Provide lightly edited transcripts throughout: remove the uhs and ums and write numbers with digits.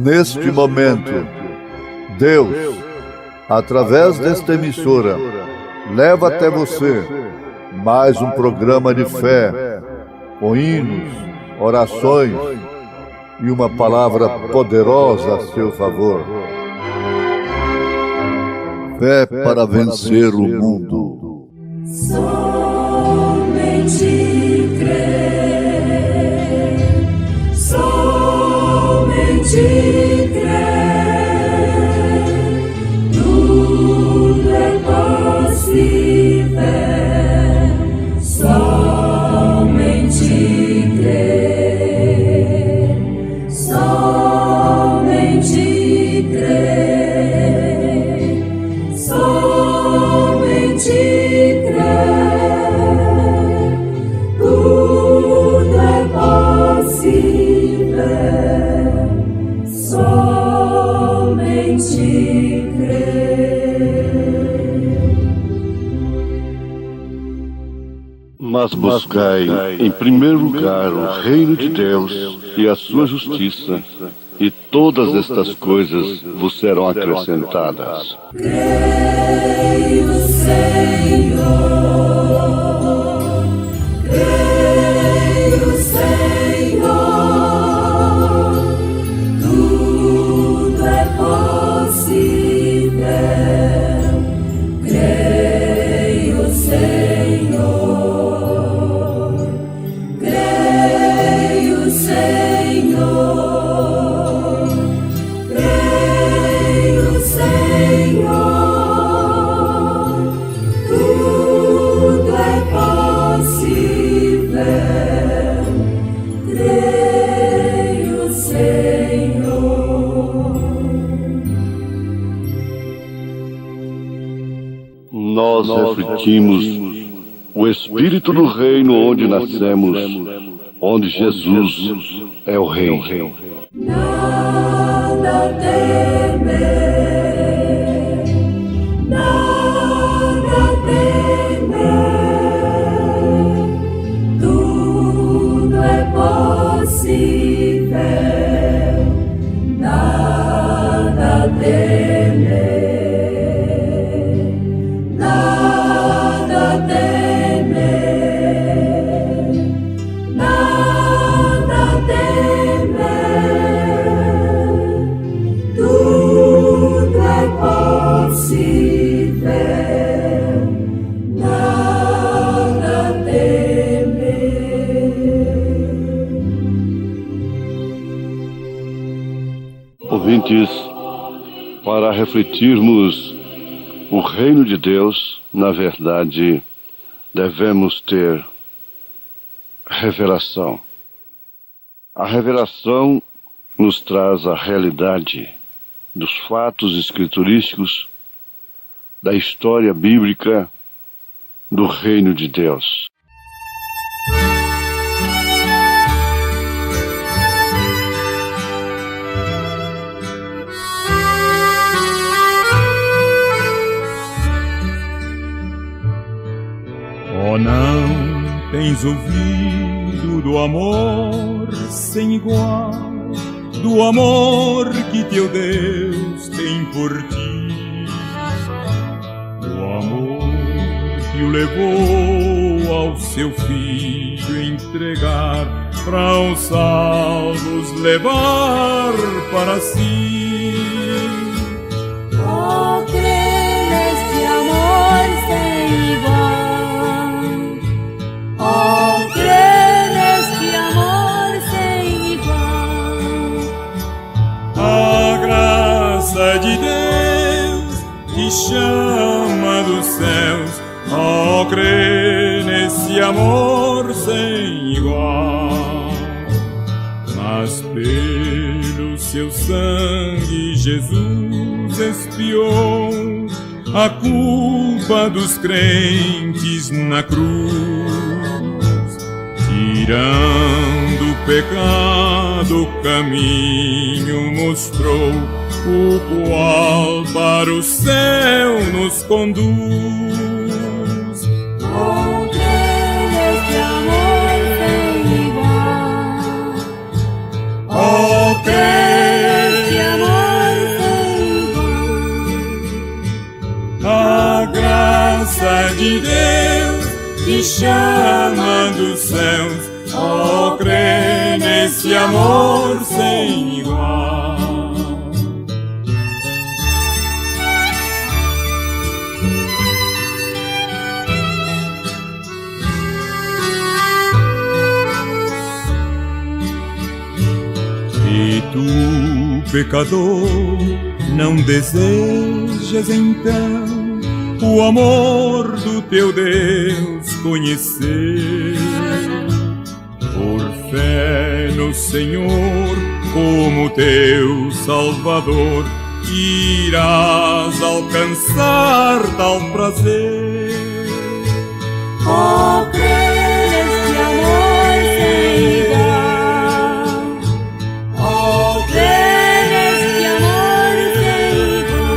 neste momento, Deus, através desta emissora, leva até você mais um programa de fé, com hinos, orações e uma palavra poderosa a seu favor. Fé para vencer o mundo. Somente crer, somente crer, tudo é possível, somente crer, somente crer, somente crer, tudo é possível, somente crer. Mas buscai em primeiro lugar o reino de Deus e a sua justiça, e todas estas coisas vos serão acrescentadas. Creio, Senhor, creio, Senhor, tudo é possível. Creio, Senhor, creio, Senhor, creio, Senhor, tudo é possível. Creio, Senhor. Nós refletimos o espírito do reino onde nascemos, onde Jesus é o Rei. Nada temer, nada temer, tudo é possível. Nada temer, nada temer, nada temer, tudo é possível, nada temer. Ouvintes, para refletirmos o reino de Deus, na verdade, devemos ter revelação. A revelação nos traz a realidade dos fatos escriturísticos, da história bíblica do reino de Deus. Oh, não tens ouvido do amor sem igual, do amor que teu Deus tem por ti, o amor que o levou ao seu Filho entregar, para os salvos levar para si. Oh, crê neste amor sem igual. Oh, crê neste amor sem igual. A graça de Deus te chama dos céus. Oh, crê nesse amor sem igual. Mas pelo seu sangue Jesus expiou a culpa dos crentes na cruz, tirando o pecado, o caminho mostrou, o qual para o céu nos conduz. Oh, crê neste amor sem igual. Oh, crê Neste graça de Deus que chama dos céus, oh, crê nesse amor sem igual. E tu, pecador, não desejas então o amor do teu Deus conhecer? Por fé no Senhor como teu Salvador, irás alcançar tal prazer. Oh, crê nesse amor sem igual. Oh, crê nesse amor sem igual.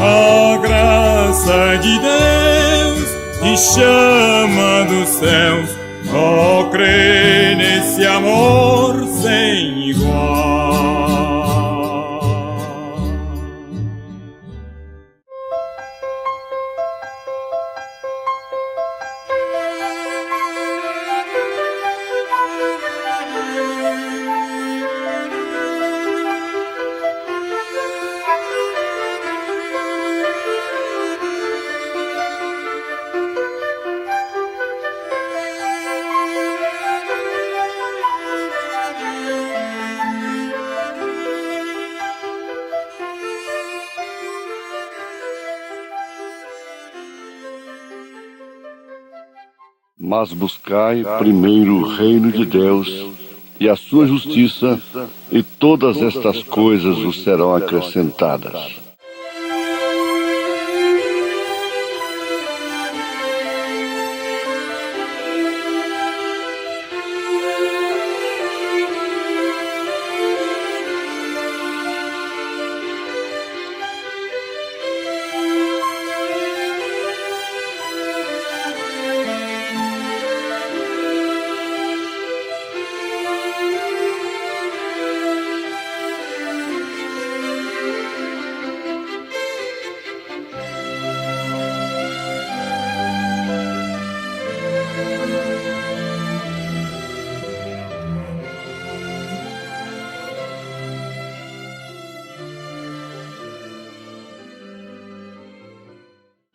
A graça de Deus te chama dos céus, oh, crê nesse amor sem igual. Mas buscai primeiro o reino de Deus e a sua justiça, e todas estas coisas vos serão acrescentadas.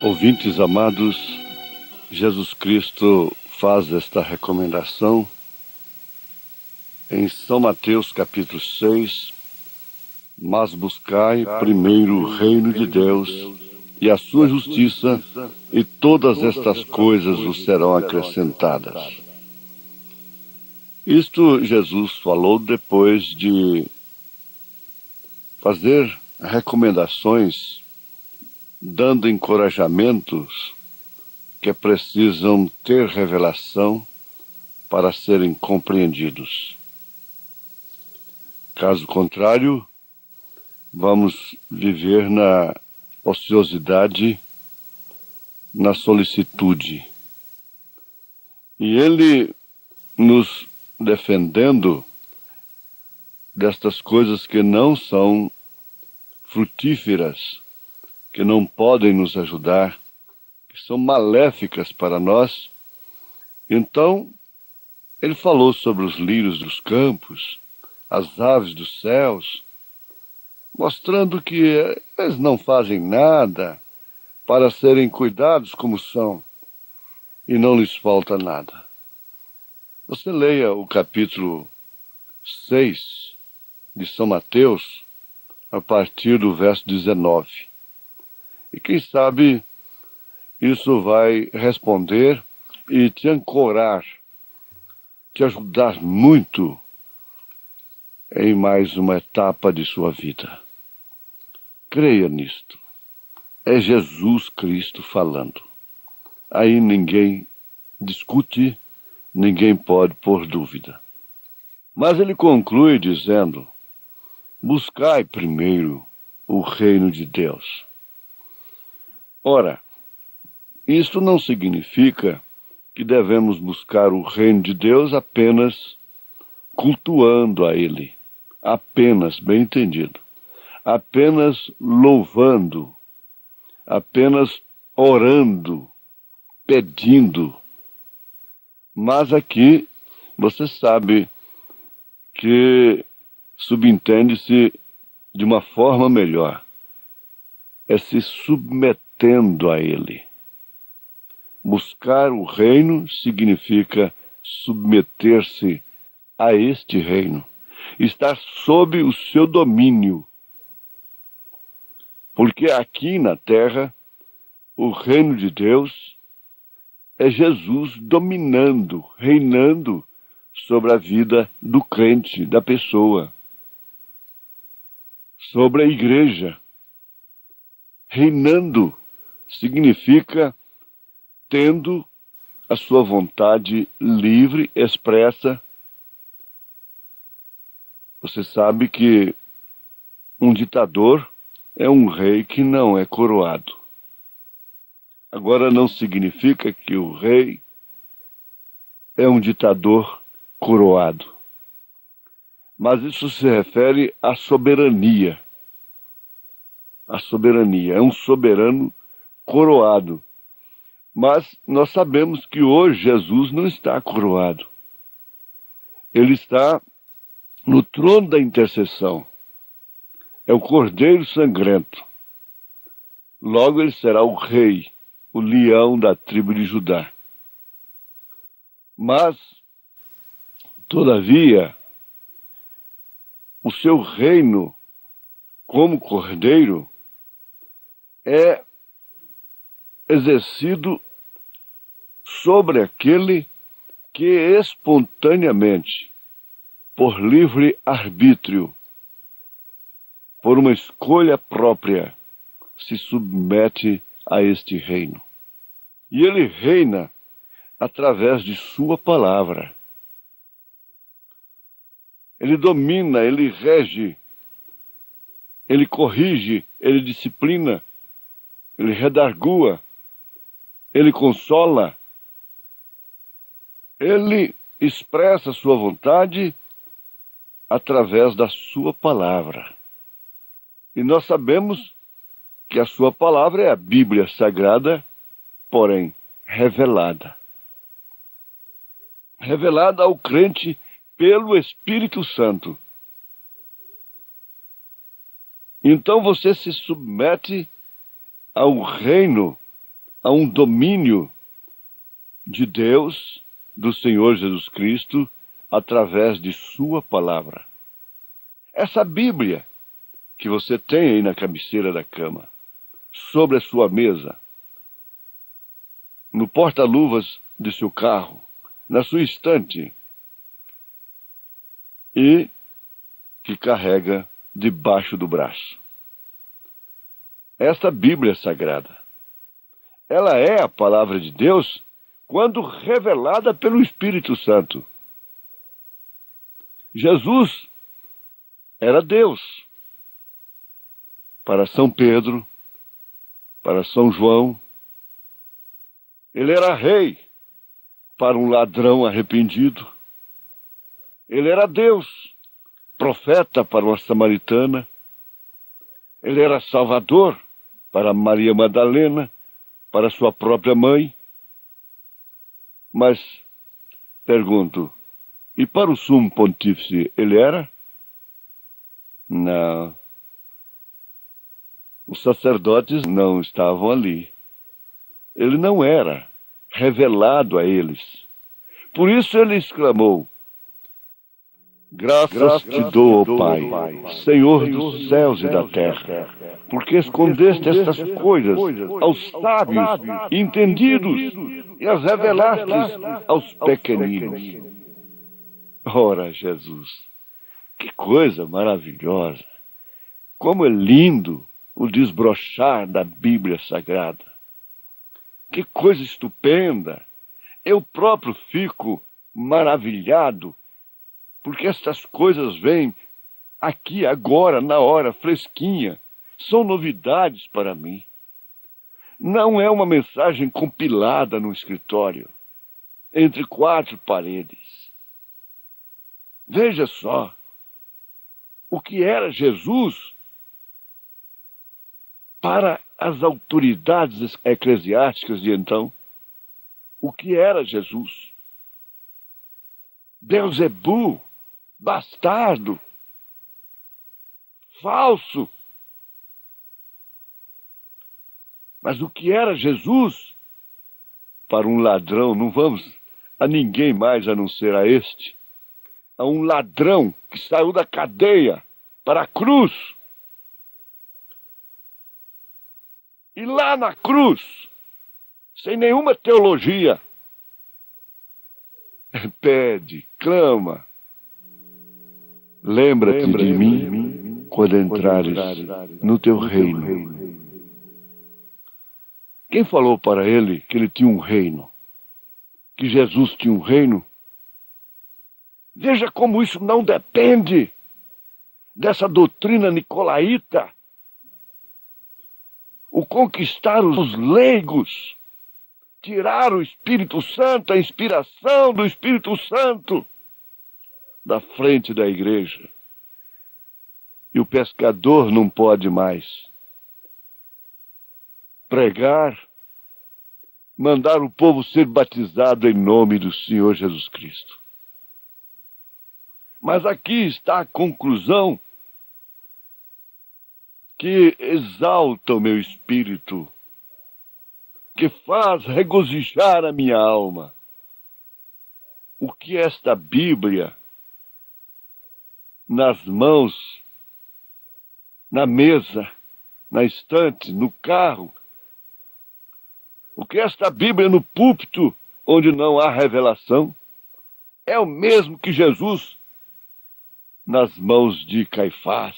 Ouvintes amados, Jesus Cristo faz esta recomendação em São Mateus capítulo 6, mas buscai primeiro o reino de Deus e a sua justiça, e todas estas coisas vos serão acrescentadas. Isto Jesus falou depois de fazer recomendações, dando encorajamentos que precisam ter revelação para serem compreendidos. Caso contrário, vamos viver na ociosidade, na solicitude. E ele nos defendendo destas coisas que não são frutíferas, que não podem nos ajudar, que são maléficas para nós. Então, ele falou sobre os lírios dos campos, as aves dos céus, mostrando que eles não fazem nada para serem cuidados como são, e não lhes falta nada. Você leia o capítulo 6 de São Mateus, a partir do verso 19. E quem sabe isso vai responder e te ancorar, te ajudar muito em mais uma etapa de sua vida. Creia nisto. É Jesus Cristo falando. Aí ninguém discute, ninguém pode pôr dúvida. Mas ele conclui dizendo: buscai primeiro o reino de Deus. Ora, isto não significa que devemos buscar o reino de Deus apenas cultuando a Ele, apenas, bem entendido, apenas louvando, apenas orando, pedindo. Mas aqui você sabe que subentende-se de uma forma melhor. É se submetendo a Ele. Buscar o reino significa submeter-se a este reino, estar sob o seu domínio. Porque aqui na terra, o reino de Deus é Jesus dominando, reinando sobre a vida do crente, da pessoa, sobre a igreja. Reinando significa tendo a sua vontade livre, expressa. Você sabe que um ditador é um rei que não é coroado. Agora, não significa que o rei é um ditador coroado. Mas isso se refere à soberania. A soberania é um soberano coroado. Mas nós sabemos que hoje Jesus não está coroado. Ele está no trono da intercessão. É o Cordeiro Sangrento. Logo ele será o rei, o leão da tribo de Judá. Mas, todavia, o seu reino como Cordeiro é exercido sobre aquele que espontaneamente, por livre arbítrio, por uma escolha própria, se submete a este reino. E ele reina através de sua palavra. Ele domina, ele rege, ele corrige, ele disciplina, ele redargua, ele consola, ele expressa sua vontade através da sua palavra. E nós sabemos que a sua palavra é a Bíblia Sagrada, porém revelada. Revelada ao crente pelo Espírito Santo. Então você se submete a um reino, a um domínio de Deus, do Senhor Jesus Cristo, através de sua palavra. Essa Bíblia que você tem aí na cabeceira da cama, sobre a sua mesa, no porta-luvas de seu carro, na sua estante, e que carrega debaixo do braço. Esta Bíblia Sagrada, ela é a palavra de Deus quando revelada pelo Espírito Santo. Jesus era Deus. Para São Pedro, para São João, ele era rei para um ladrão arrependido. Ele era Deus, profeta para uma samaritana. Ele era Salvador para Maria Madalena, para sua própria mãe. Mas, pergunto, e para o sumo pontífice ele era? Não. Os sacerdotes não estavam ali. Ele não era revelado a eles. Por isso ele exclamou: Graças te dou, ó Pai, Senhor dos céus e da terra, porque escondeste estas coisas aos sábios e entendidos e as revelaste aos pequeninos. Ora, Jesus, que coisa maravilhosa! Como é lindo o desbrochar da Bíblia Sagrada. Que coisa estupenda! Eu próprio fico maravilhado, porque estas coisas vêm aqui, agora, na hora, fresquinha. São novidades para mim. Não é uma mensagem compilada no escritório, entre quatro paredes. Veja só, o que era Jesus para as autoridades eclesiásticas de então o que era Jesus. Beelzebu, bastardo, falso. Mas o que era Jesus? Para um ladrão, não vamos a ninguém mais a não ser a este. A um ladrão que saiu da cadeia para a cruz. E lá na cruz, sem nenhuma teologia, pede, clama, lembra-te de mim quando entrares no teu reino. Quem falou para ele que ele tinha um reino? Que Jesus tinha um reino? Veja como isso não depende dessa doutrina nicolaíta. O conquistar os leigos, tirar o Espírito Santo, a inspiração do Espírito Santo da frente da igreja. E o pescador não pode mais pregar, mandar o povo ser batizado em nome do Senhor Jesus Cristo. Mas aqui está a conclusão que exalta o meu espírito, que faz regozijar a minha alma. O que esta Bíblia, nas mãos, na mesa, na estante, no carro, o que esta Bíblia no púlpito, onde não há revelação, é o mesmo que Jesus nas mãos de Caifás.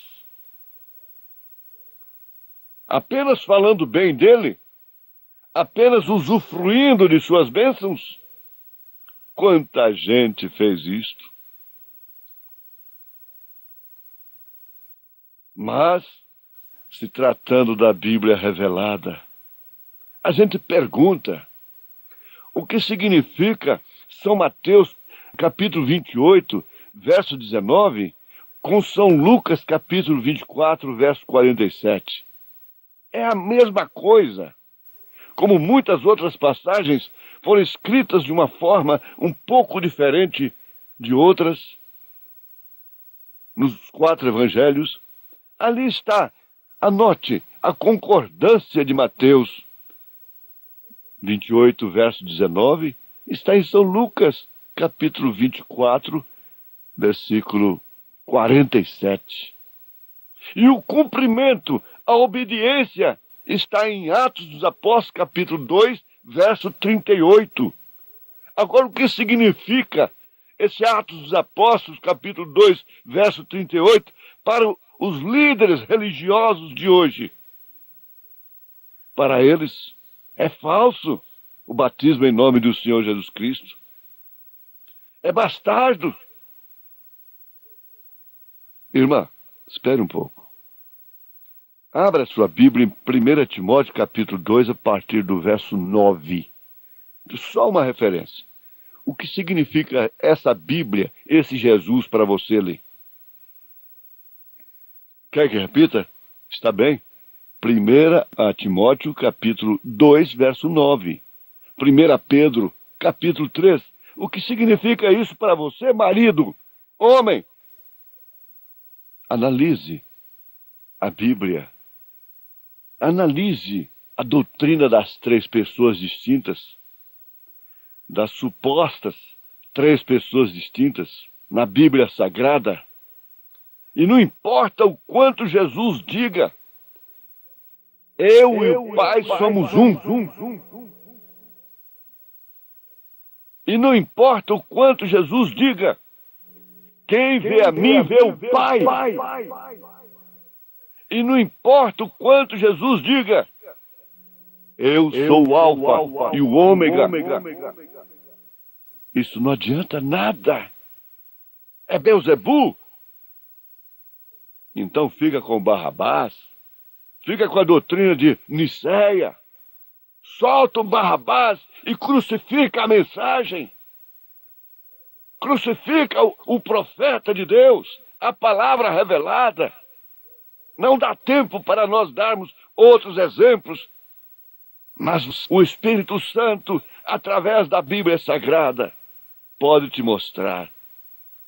Apenas falando bem dele, apenas usufruindo de suas bênçãos. Quanta gente fez isto. Mas, se tratando da Bíblia revelada, a gente pergunta, o que significa São Mateus, capítulo 28, verso 19, com São Lucas, capítulo 24, verso 47? É a mesma coisa. Como muitas outras passagens foram escritas de uma forma um pouco diferente de outras, nos 4 evangelhos, ali está, anote, a concordância de Mateus 28, verso 19, está em São Lucas, capítulo 24, versículo 47. E o cumprimento, a obediência, está em Atos dos Apóstolos, capítulo 2, verso 38. Agora, o que significa esse Atos dos Apóstolos, capítulo 2, verso 38, para os líderes religiosos de hoje? Para eles, é falso o batismo em nome do Senhor Jesus Cristo. É bastardo. Irmã, espere um pouco. Abra sua Bíblia em 1 Timóteo, capítulo 2, a partir do verso 9. Só uma referência. O que significa essa Bíblia, esse Jesus para você ler? Quer que repita? Está bem? 1 Timóteo, capítulo 2, verso 9. 1 Pedro, capítulo 3. O que significa isso para você, marido, homem? Analise a Bíblia. Analise a doutrina das 3 pessoas distintas, das supostas 3 pessoas distintas na Bíblia Sagrada. E não importa o quanto Jesus diga, eu e o Pai somos um. E não importa o quanto Jesus diga, quem vê a mim vê o Pai. E não importa o quanto Jesus diga, eu sou o Alfa e o Ômega. Isso não adianta nada. É Beelzebu. Então fica com Barrabás. Fica com a doutrina de Nicéia. Solta o Barrabás e crucifica a mensagem. Crucifica o profeta de Deus, a palavra revelada. Não dá tempo para nós darmos outros exemplos, mas o Espírito Santo, através da Bíblia Sagrada, pode te mostrar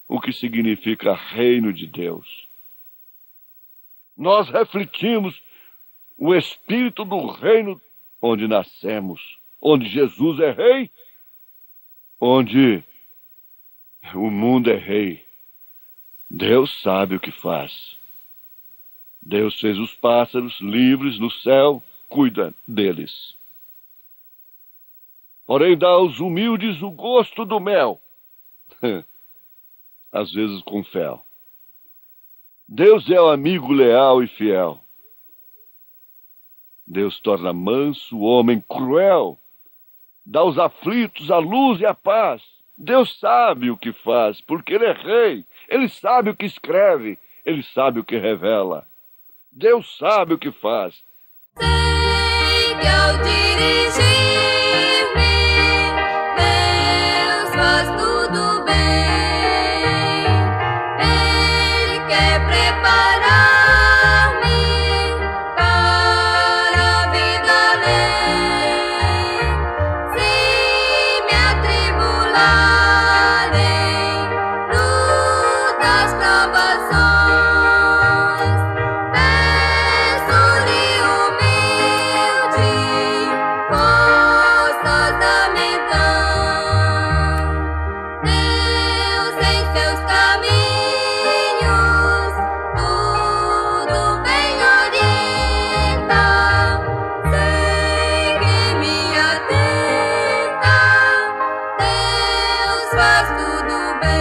o que significa reino de Deus. Nós refletimos o espírito do reino onde nascemos, onde Jesus é rei, onde o mundo é rei. Deus sabe o que faz. Deus fez os pássaros livres no céu, cuida deles. Porém, dá aos humildes o gosto do mel, às vezes com fel. Deus é o amigo leal e fiel. Deus torna manso o homem cruel, dá aos aflitos a luz e a paz. Deus sabe o que faz, porque Ele é rei. Ele sabe o que escreve, Ele sabe o que revela. Deus sabe o que faz. Sei que ao dirigir-me, Deus faz tudo bem. Ele quer preparar-me para a vida além. Se me atribularem lutas, provações, peço-lhe humilde forças da medão. Deus em seus caminhos tudo bem orienta. Sei que me atenta, Deus faz tudo bem.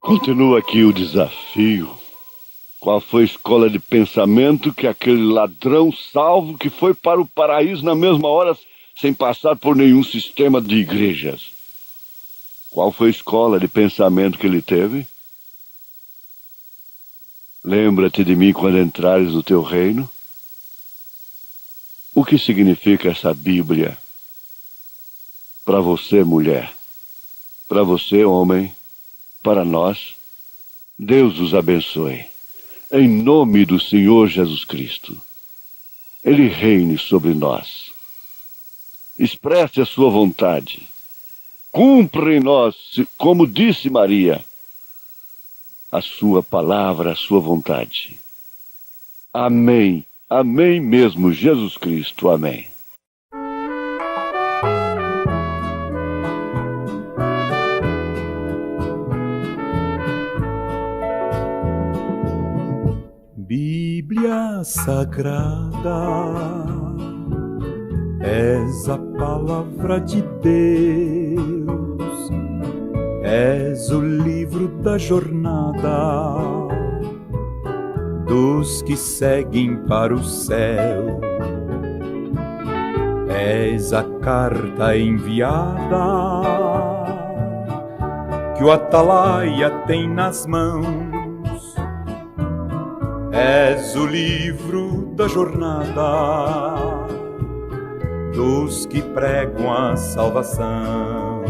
Continua aqui o desafio. Qual foi a escola de pensamento que aquele ladrão salvo que foi para o paraíso na mesma hora sem passar por nenhum sistema de igrejas? Qual foi a escola de pensamento que ele teve? Lembra-te de mim quando entrares no teu reino? O que significa essa Bíblia? Para você, mulher. Para você, homem. Para nós. Deus os abençoe. Em nome do Senhor Jesus Cristo. Ele reine sobre nós. Expresse a sua vontade. Cumpra em nós, como disse Maria, a sua palavra, a sua vontade. Amém. Amém mesmo, Jesus Cristo. Amém. Bíblia Sagrada, és a palavra de Deus, és o livro da jornada dos que seguem para o céu, és a carta enviada que o atalaia tem nas mãos. És o livro da jornada dos que pregam a salvação.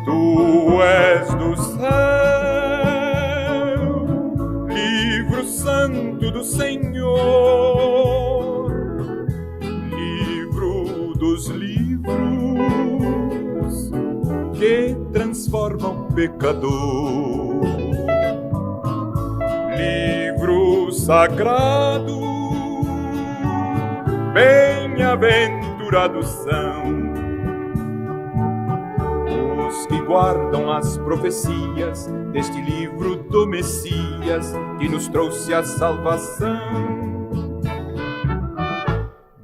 Tu és do céu, livro santo do Senhor, livro dos livros que transformam o pecador. Livro sagrado, bem-aventurados são os que guardam as profecias deste livro do Messias que nos trouxe a salvação.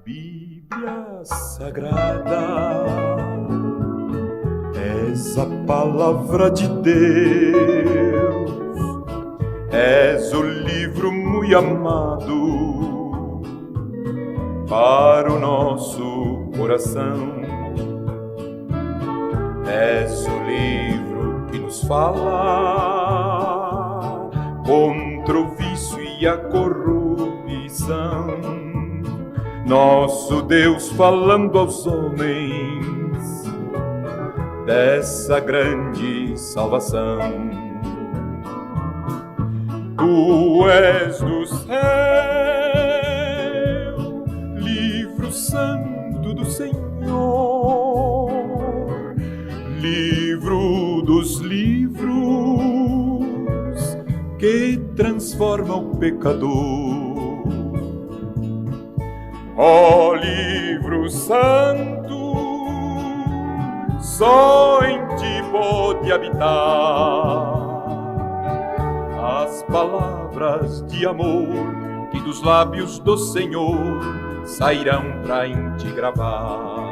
Bíblia Sagrada, és a palavra de Deus, és o livro muito amado para o nosso coração. És o livro que nos fala contra o vício e a corrupção. Nosso Deus falando aos homens dessa grande salvação. Tu és do céu, livro santo do Senhor, livro dos livros que transforma o pecador. Ó livro santo, só em ti pode habitar as palavras de amor que dos lábios do Senhor sairão pra em ti gravar.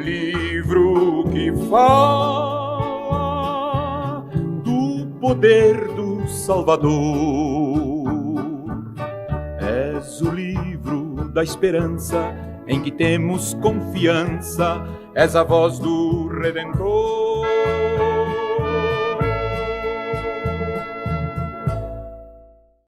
Livro que fala do poder do Salvador. És o livro da esperança em que temos confiança. És a voz do Redentor.